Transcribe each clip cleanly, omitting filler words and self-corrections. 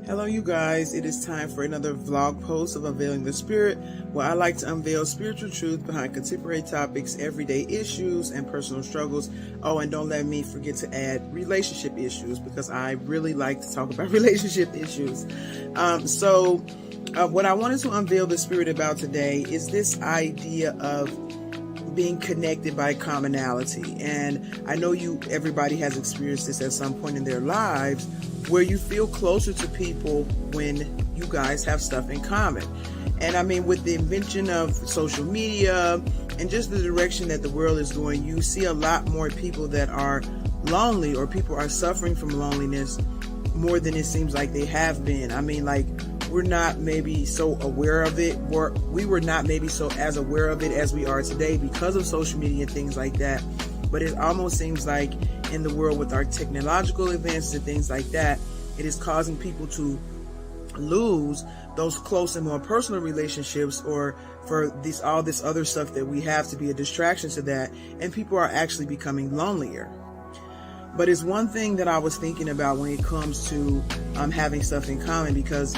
Hello you guys, it is time for another vlog post of Unveiling the Spirit, where I like to unveil spiritual truth behind contemporary topics, everyday issues, and personal struggles. Oh, and don't let me forget to add relationship issues, because I really like to talk about relationship issues. What I wanted to unveil the Spirit about today is this idea of being connected by commonality. And I know everybody has experienced this at some point in their lives, where you feel closer to people when you guys have stuff in common. And I mean, with the invention of social media and just the direction that the world is going, you see a lot more people that are lonely, or people are suffering from loneliness more than it seems like they have been. I mean, like, we're not maybe so aware of it, or we were not maybe so as aware of it as we are today because of social media and things like that. But it almost seems like in the world, with our technological advances and things like that, it is causing people to lose those close and more personal relationships, or for all this other stuff that we have to be a distraction to that, and people are actually becoming lonelier. But it's one thing that I was thinking about when it comes to having stuff in common, because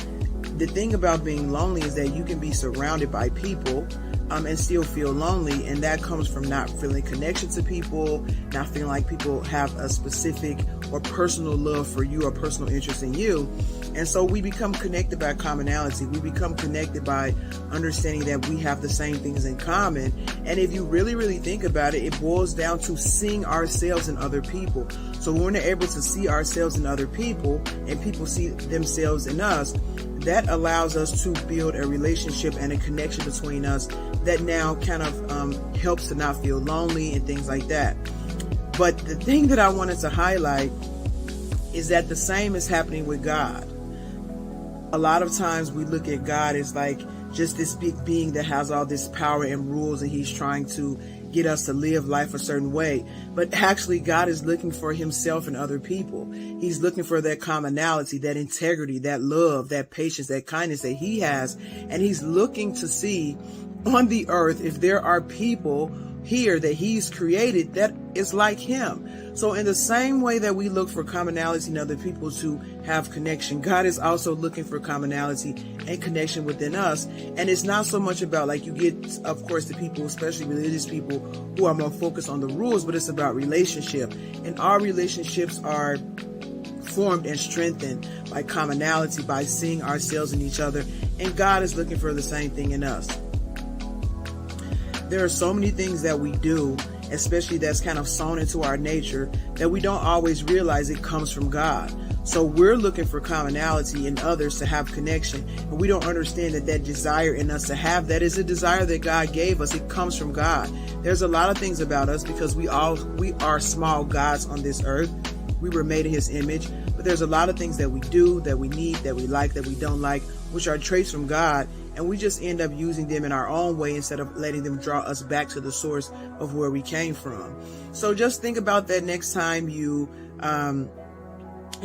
the thing about being lonely is that you can be surrounded by people and still feel lonely, and that comes from not feeling connection to people, not feeling like people have a specific or personal love for you or personal interest in you. And so we become connected by commonality. We become connected by understanding that we have the same things in common. And if you really, really think about it, it boils down to seeing ourselves in other people. So when we're able to see ourselves in other people, and people see themselves in us, that allows us to build a relationship and a connection between us that now kind of helps to not feel lonely and things like that. But the thing that I wanted to highlight is that the same is happening with God. A lot of times we look at God as like just this big being that has all this power and rules, and he's trying to get us to live life a certain way. But actually, God is looking for himself and other people. He's looking for that commonality, that integrity, that love, that patience, that kindness that he has. And he's looking to see on the earth if there are people here that he's created that is like him. So in the same way that we look for commonality in other people to have connection, God is also looking for commonality and connection within us. And it's not so much about, like, you get, of course, the people, especially religious people, who are more focused on the rules, but it's about relationship. And our relationships are formed and strengthened by commonality, by seeing ourselves in each other. And God is looking for the same thing in us. There are so many things that we do, especially that's kind of sewn into our nature, that we don't always realize it comes from God. So we're looking for commonality in others to have connection, and we don't understand that desire in us to have that is a desire that God gave us. It comes from God. There's a lot of things about us, because we are small gods on this earth. We were made in his image, but there's a lot of things that we do, that we need, that we like, that we don't like, which are traits from God. And we just end up using them in our own way instead of letting them draw us back to the source of where we came from. So just think about that next time you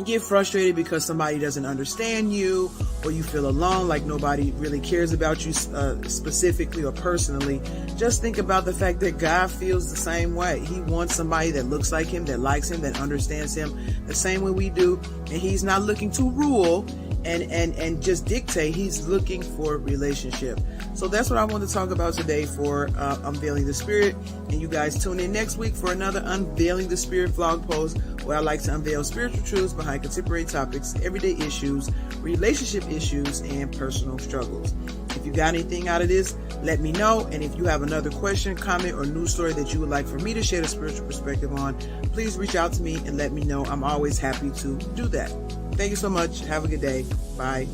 get frustrated because somebody doesn't understand you, or you feel alone, like nobody really cares about you specifically or personally. Just think about the fact that God feels the same way. He wants somebody that looks like him, that likes him, that understands him the same way we do. And he's not looking to rule and just dictate. He's looking for relationship. So that's what I want to talk about today for Unveiling the Spirit. And you guys tune in next week for another Unveiling the Spirit vlog post, where I like to unveil spiritual truths behind contemporary topics, everyday issues, relationship issues, and personal struggles. If you got anything out of this, let me know. And if you have another question, comment, or news story that you would like for me to share a spiritual perspective on, please reach out to me and let me know. I'm always happy to do that. Thank you so much. Have a good day. Bye.